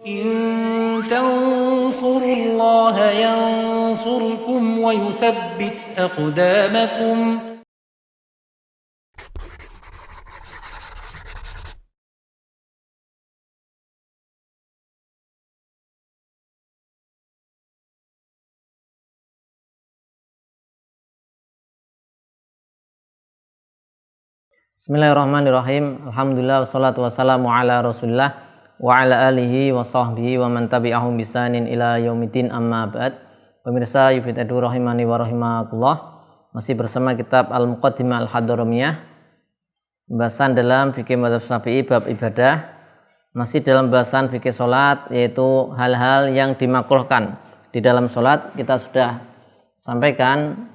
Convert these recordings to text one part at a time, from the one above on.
إن تنصروا الله ينصركم ويثبت أقدامكم. Bismillahirrahmanirrahim. Alhamdulillah wassalatu wassalamu ala Rasulillah wa ala alihi wa sahbihi wa man tabi'ahum bisanin ila yaumiddin, amma ba'd. Pemirsa Yufid Edu rahimani wa rahimakumullah. Masih bersama kitab Al-Muqaddimah Al-Hadramiyah, pembahasan dalam fikih madzhab Syafi'i bab ibadah. Masih dalam bahasan fikih salat, yaitu hal-hal yang dimakruhkan di dalam salat. Kita sudah sampaikan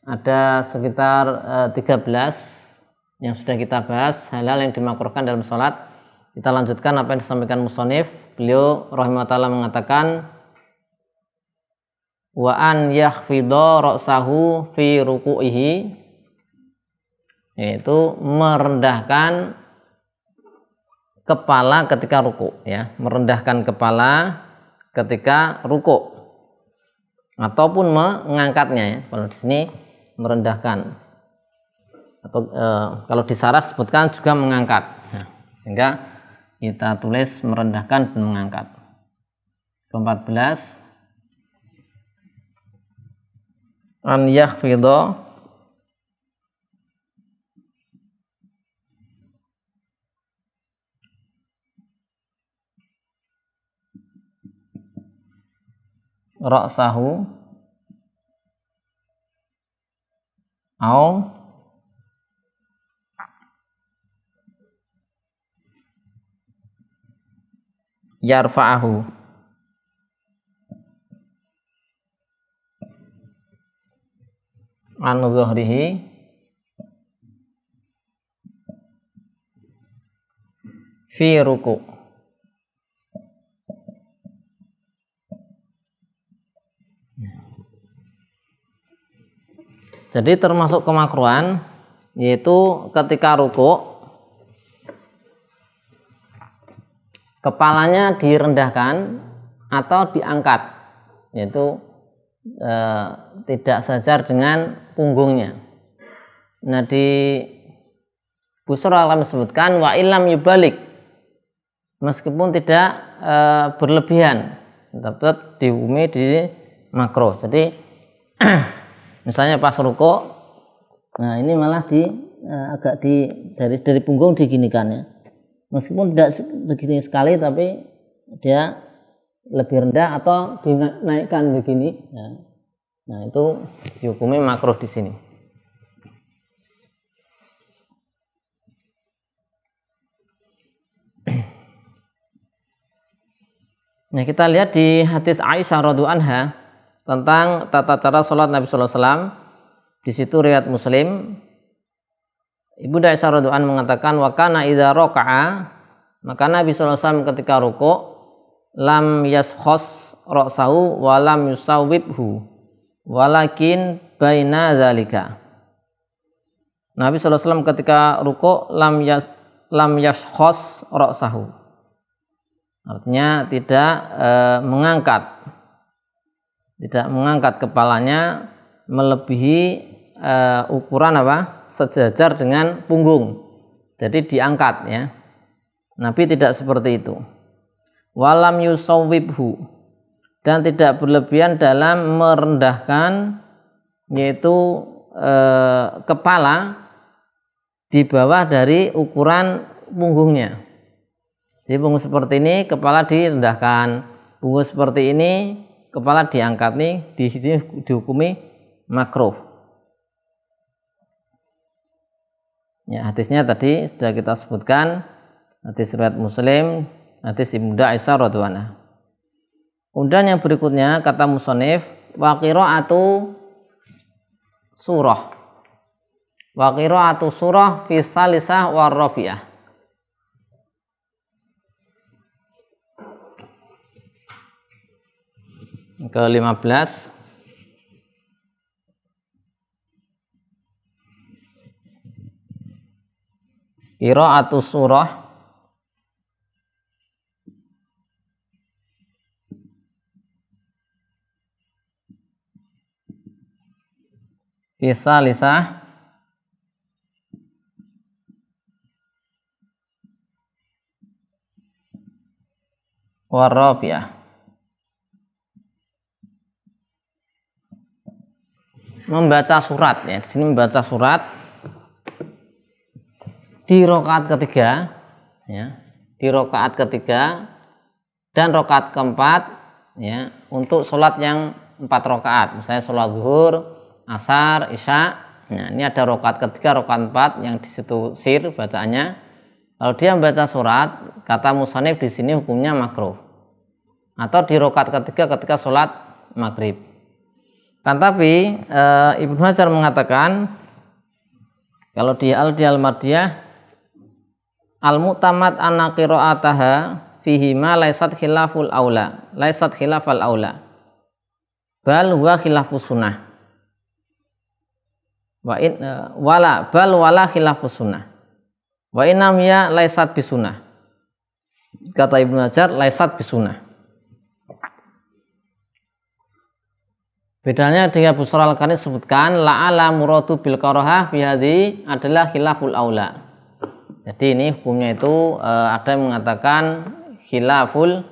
ada sekitar 13 yang sudah kita bahas, hal-hal yang dimakruhkan dalam sholat. Kita lanjutkan apa yang disampaikan musonif. Beliau rahimahullah ta'ala mengatakan, wa an yakhfidha ra'sahu fi ruku'ihi, yaitu merendahkan kepala ketika ruku, ya, merendahkan kepala ketika ruku ataupun mengangkatnya, ya. Kalau di sini merendahkan, atau kalau di syarah sebutkan juga mengangkat, nah, sehingga kita tulis merendahkan dan mengangkat. Ke-14, an yakhfidha ra'sahu au yarfa'ahu, an dhuhrihi fi ruku'. Jadi termasuk kemakruhan, yaitu ketika ruku' kepalanya direndahkan atau diangkat, yaitu tidak sejajar dengan punggungnya. Nah, di Busra alam disebutkan wa ilam yubalik, meskipun tidak berlebihan, tetap dihukumi di makruh. Jadi misalnya pas ruku', nah ini malah agak dari punggung diginikan, ya. Meskipun tidak begini sekali, tapi dia lebih rendah atau dinaikkan begini, ya. Nah, itu dihukumi makruh di sini. Nah, kita lihat di hadis Aisyah radhiyallahu anha tentang tata cara sholat Nabi sallallahu alaihi wasallam. Di situ riwayat Muslim, Ibu Aisyah radhiyallahu anha mengatakan, wa kana idza raka'a, maka Nabi sallallahu alaihi wasallam ketika rukuk, lam yaskhos ra'sahu wa lam yusawwibhu walakin baina dzalika. Nabi sallallahu alaihi wasallam ketika rukuk lam yaskhos ra'sahu, artinya tidak mengangkat kepalanya melebihi ukuran sejajar dengan punggung, jadi diangkat, ya. Nabi tidak seperti itu. Walam yusawwibhu, dan tidak berlebihan dalam merendahkan, yaitu kepala di bawah dari ukuran punggungnya. Jadi punggung seperti ini kepala direndahkan, punggung seperti ini kepala diangkat, nih di sini dihukumi makruh. Ya, hadisnya tadi sudah kita sebutkan, hadis riwayat Muslim, hadis Ibnu Aisyah radhiyallahu anha. Kemudian yang berikutnya kata musannif, wa qira'atu surah. Wa qira'atu surah fi salisah war rafi'ah. Ke-15, qira'atu surah lisah warabi'ah. Membaca surat ya, di sini membaca surat di rakaat ketiga ya, di rakaat ketiga dan rakaat keempat ya, untuk sholat yang 4 rakaat, misalnya sholat zuhur, asar, isya. Nah, ini ada rakaat ketiga, rakaat 4 yang di situ sir bacaannya. Kalau dia membaca surat, kata musannif di sini hukumnya makruh. Atau di rakaat ketiga ketika sholat maghrib. Kan tapi Ibnu Hajar mengatakan kalau di Al-Mardiyah al-mu'tamad anna qira'ataha fihi ma laysat khilaful aula, laysat khilafal aula, bal huwa khilafus sunnah. Wala khilafus sunnah. Wa innam ya laysat bisunnah. Kata Ibnu Hajar laysat bisunnah. Bedanya dengan Busra al-Qani sebutkan la'ala muradu bil karahah fi hadhi adalah khilaful aula. Jadi ini hukumnya itu ada yang mengatakan khilaful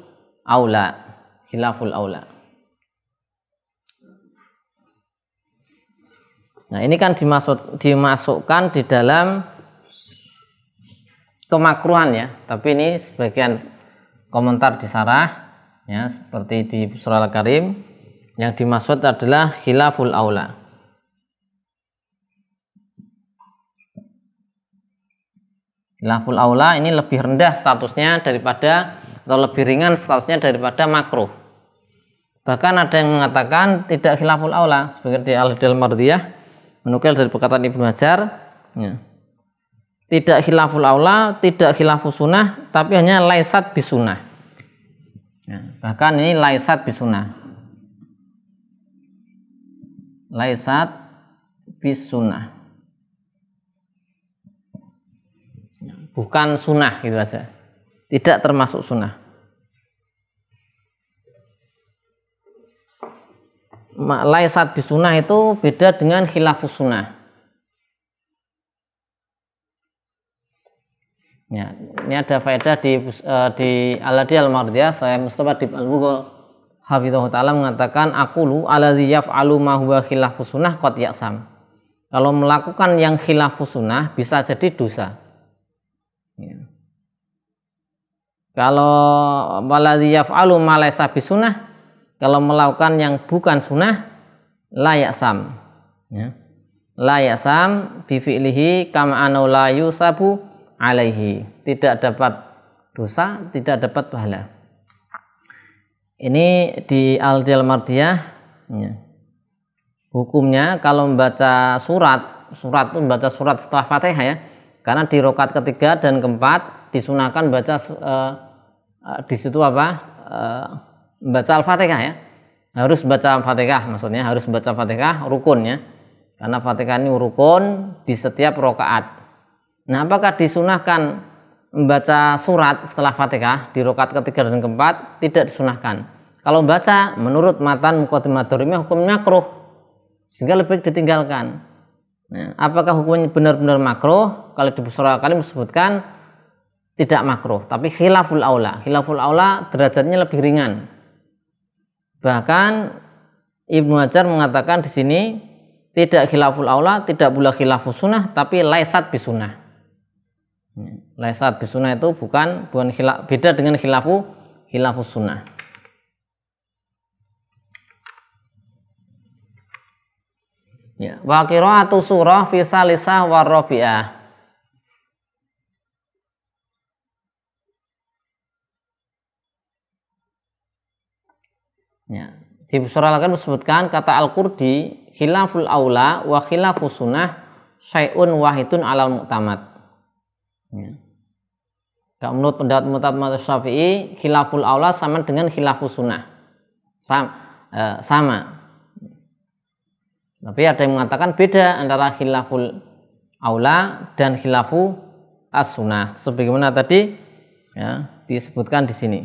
aula, khilaful aula. Nah, ini kan dimasukkan di dalam kemakruhan ya, tapi ini sebagian komentar di sarah ya, seperti di Busra al-Karim. Yang dimaksud adalah khilaful aula. Khilaful aula ini lebih rendah statusnya daripada, atau lebih ringan statusnya daripada makruh. Bahkan ada yang mengatakan tidak khilaful aula, seperti di Al-Mardiyah menukil dari perkataan Ibnu Hajar ya. Tidak khilaful aula, tidak khilafus sunnah, tapi hanya laisat bisunah ya. Bahkan ini laisat bisunah, laisat bisunah, bukan sunnah gitu aja, tidak termasuk sunnah. Laisat bisunah itu beda dengan khilafus sunnah ya. Ini ada faedah di Al-Mardiyah, saya Mustafa di Al-Bughal hafizahullah ta'ala mengatakan aqulu alladzi yaf'alu ma huwa khilafus sunnah qad ya'sam. Kalau melakukan yang khilafus sunnah bisa jadi dosa ya. Kalau alladzi yaf'alu ma laysa bisunnah, kalau melakukan yang bukan sunnah la ya'sam ya. La ya'sam bi fi'lihi kama anna la yusabu alaihi, tidak dapat dosa, tidak dapat pahala. Ini di Al-Mardiyah ya. Hukumnya kalau membaca surat itu membaca surat setelah Fatihah ya. Karena di rakaat ketiga dan keempat disunahkan baca di situ membaca Al-Fatihah ya. Harus baca Al-Fatihah, maksudnya harus baca Fatihah rukun ya. Karena Fatihah ini rukun di setiap rakaat. Nah, apakah disunahkan membaca surat setelah Fatihah di rakaat ketiga dan keempat? Tidak disunahkan. Kalau membaca menurut matan Muqaddimat Ad-Durriyah hukumnya makruh, sehingga lebih baik ditinggalkan. Nah, apakah hukumnya benar-benar makruh? Kalau di Busra al-Karim disebutkan tidak makruh, tapi khilaful aula. Khilaful aula derajatnya lebih ringan. Bahkan Ibnu Hajar mengatakan di sini tidak khilaful aula, tidak pula khilafus sunnah, tapi laisat bisunnah. Laisat bisunnah itu bukan beda dengan khilafus sunnah. Ya, wa qira'atu surah fi salisah war rabi'ah. Ya, di surah al-Qur'an disebutkan kata Al-Qurdi khilaful aula wa khilafus sunnah syai'un wahidun alal mu'tamad. Ya. Menurut pendapat Syafi'i khilaful aula sama dengan khilafus sunnah sama. Tapi ada yang mengatakan beda antara khilaful aula dan khilafu as-sunnah sebagaimana tadi ya, disebutkan di sini.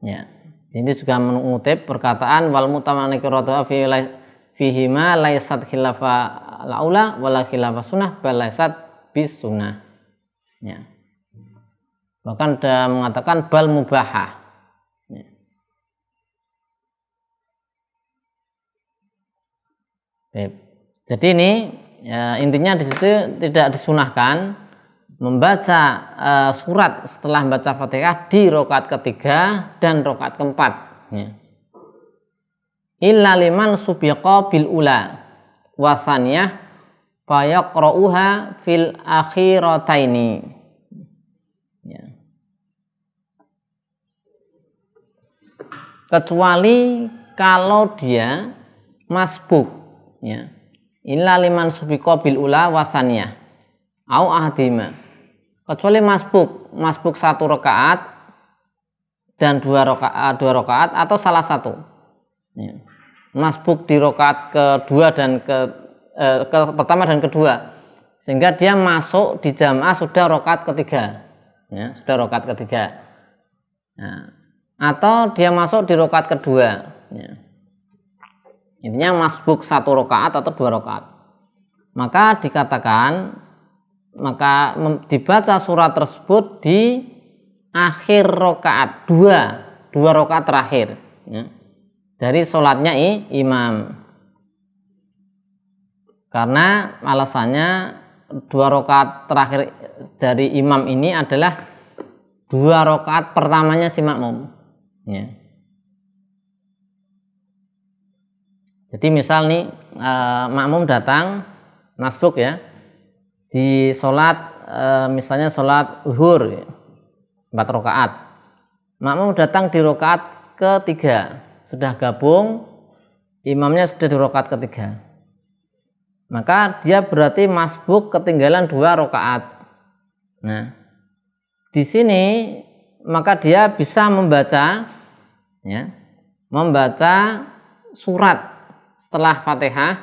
Ya. Ini juga mengutip perkataan wal mutamannikiratu fihima laisat khilafa laula wala khilafa sunnah bal laisat bis sunnah. Ya. Bahkan ada mengatakan bal mubahah. Ya. Jadi ini ya, intinya di situ tidak disunahkan membaca surat setelah membaca Fatihah di rakaat ketiga dan rakaat keempat. Ya. Illa liman subiqa bil ula wasaniyah fayaqra'uha fil akhirataini. Ya. Kecuali kalau dia masbuk, ya. Illa liman subiqa bil ula wasaniyah au ahdima. Kecuali masbuk satu rakaat dan dua rakaat atau salah satu. Ya. Masbuk di rakaat kedua dan pertama dan kedua, sehingga dia masuk di jamaah sudah rakaat ketiga, ya, sudah rakaat ketiga. Nah, atau dia masuk di rakaat kedua. Ya. Intinya masbuk satu rakaat atau dua rakaat. Maka dikatakan dibaca surat tersebut di akhir rakaat dua rakaat terakhir, ya, dari sholatnya imam. Karena alasannya dua rakaat terakhir dari imam ini adalah dua rakaat pertamanya si makmum. Ya. Jadi misal nih makmum datang masbuk, ya, di sholat misalnya sholat zuhur, ya, 4 rakaat. Makmum datang di rakaat ketiga, sudah gabung, imamnya sudah di rakaat ketiga. Maka dia berarti masbuk ketinggalan 2 rakaat. Nah, di sini maka dia bisa membaca, ya, membaca surat setelah Fatihah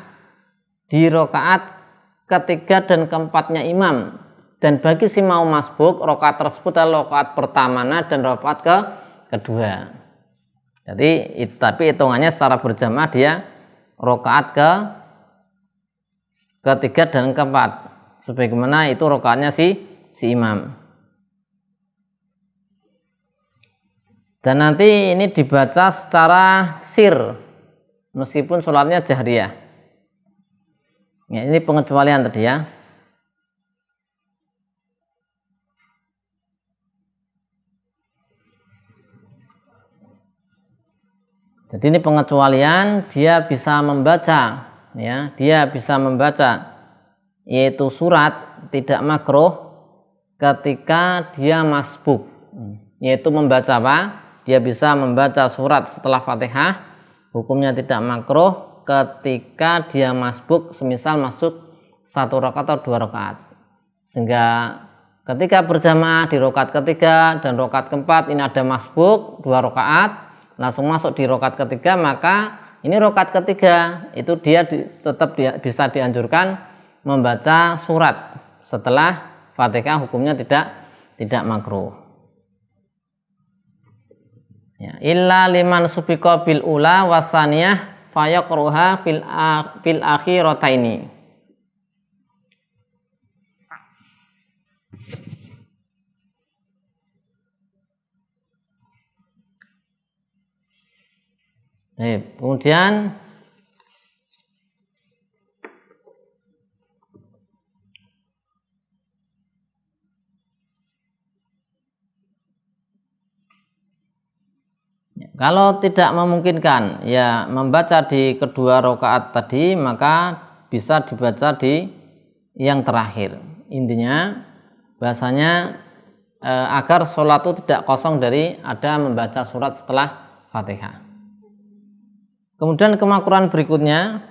di rakaat ketiga dan keempatnya imam, dan bagi si mau masbuk rakaat tersebut adalah rakaat pertamanya dan rakaat kedua. Jadi tapi hitungannya secara berjamaah dia rakaat ketiga dan keempat, sebagaimana itu rakaatnya si imam. Dan nanti ini dibaca secara sir meskipun sholatnya jahriyah. Ya, ini pengecualian tadi, ya. Jadi ini pengecualian, dia bisa membaca, ya, dia bisa membaca yaitu surat tidak makruh ketika dia masbuk. Yaitu membaca apa? Dia bisa membaca surat setelah Fatihah, hukumnya tidak makruh ketika dia masbuk, semisal masuk 1 rakaat atau 2 rakaat. Sehingga ketika berjamaah di rakaat ketiga dan rakaat keempat ini ada masbuk 2 rakaat, langsung masuk di rakaat ketiga, maka ini rakaat ketiga itu dia tetap bisa dianjurkan membaca surat setelah Fatihah, hukumnya tidak makruh. Ya, illa liman subiqa bil ula wasaniyah fayaqruha fil akhirataini. Kemudian kalau tidak memungkinkan, ya, membaca di kedua rakaat tadi, maka bisa dibaca di yang terakhir. Intinya bahasanya agar sholat itu tidak kosong dari ada membaca surat setelah Fatihah. Kemudian kemakruhan berikutnya,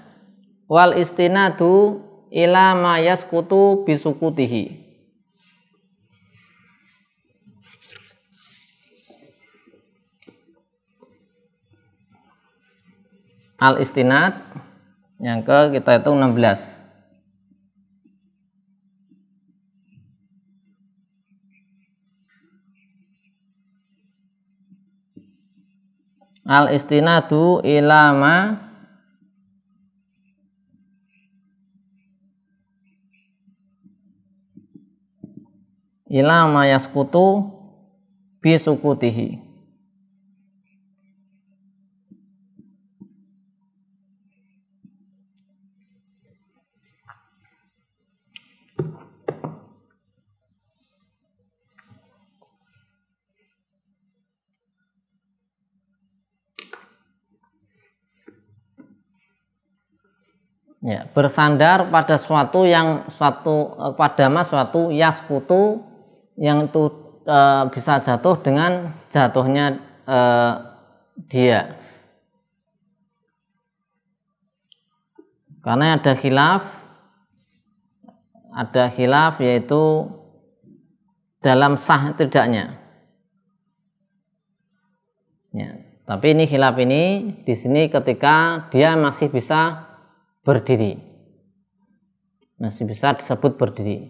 wal istinadu ila ma yasqutu bisukutihi. Al istinad yang kita hitung 16. Al istinadu ilama yaskutu bisukutihi. Ya, bersandar pada suatu yaskutu yang itu bisa jatuh dengan jatuhnya dia. Karena ada khilaf yaitu dalam sah tidaknya. Ya, tapi ini khilaf ini di sini ketika dia masih bisa berdiri, masih bisa disebut berdiri.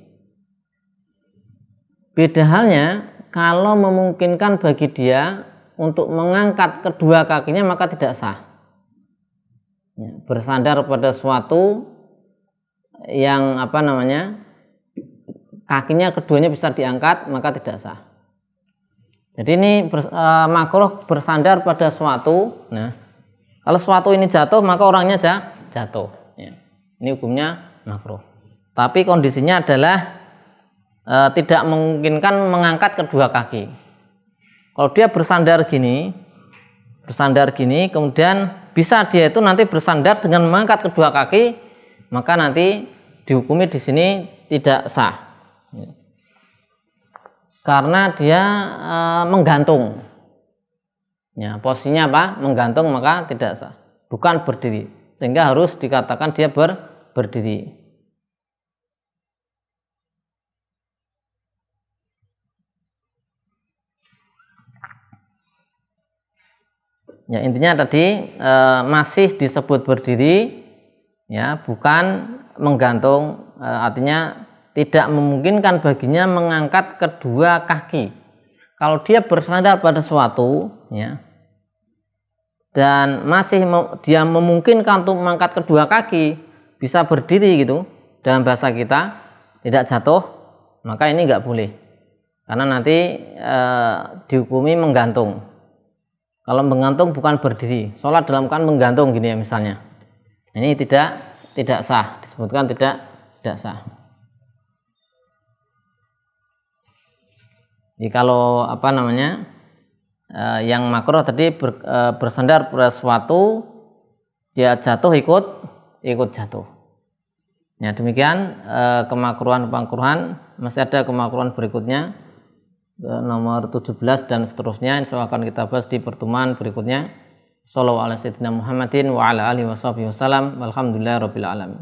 Beda halnya kalau memungkinkan bagi dia untuk mengangkat kedua kakinya maka tidak sah. Ya, bersandar pada suatu yang kakinya keduanya bisa diangkat maka tidak sah. Jadi ini makruh bersandar pada suatu. Nah, kalau suatu ini jatuh maka orangnya jatuh. Ya, ini hukumnya makruh. Tapi kondisinya adalah tidak memungkinkan mengangkat kedua kaki. Kalau dia bersandar gini, kemudian bisa dia itu nanti bersandar dengan mengangkat kedua kaki, maka nanti dihukumi di sini tidak sah. Ya. Karena dia menggantung. Ya, posisinya apa? Menggantung maka tidak sah. Bukan berdiri. Sehingga harus dikatakan dia berdiri. Ya, intinya tadi masih disebut berdiri, ya, bukan menggantung, artinya tidak memungkinkan baginya mengangkat kedua kaki. Kalau dia bersandar pada suatu, ya, dan masih dia memungkinkan untuk mengangkat kedua kaki, bisa berdiri gitu, dalam bahasa kita tidak jatuh, maka ini nggak boleh, karena nanti dihukumi menggantung. Kalau menggantung bukan berdiri, sholat dalam keadaan menggantung gini ya misalnya, ini tidak sah, disebutkan tidak sah. Jadi kalau yang makruh tadi bersandar pada sesuatu, dia jatuh ikut jatuh. Ya, demikian kemakruhan masih ada kemakruhan berikutnya nomor 17 dan seterusnya, insya Allah akan kita bahas di pertemuan berikutnya. Shallallahu ala sayyidina Muhammadin wa ala alihi wasallam. Walhamdulillahirabbil alamin.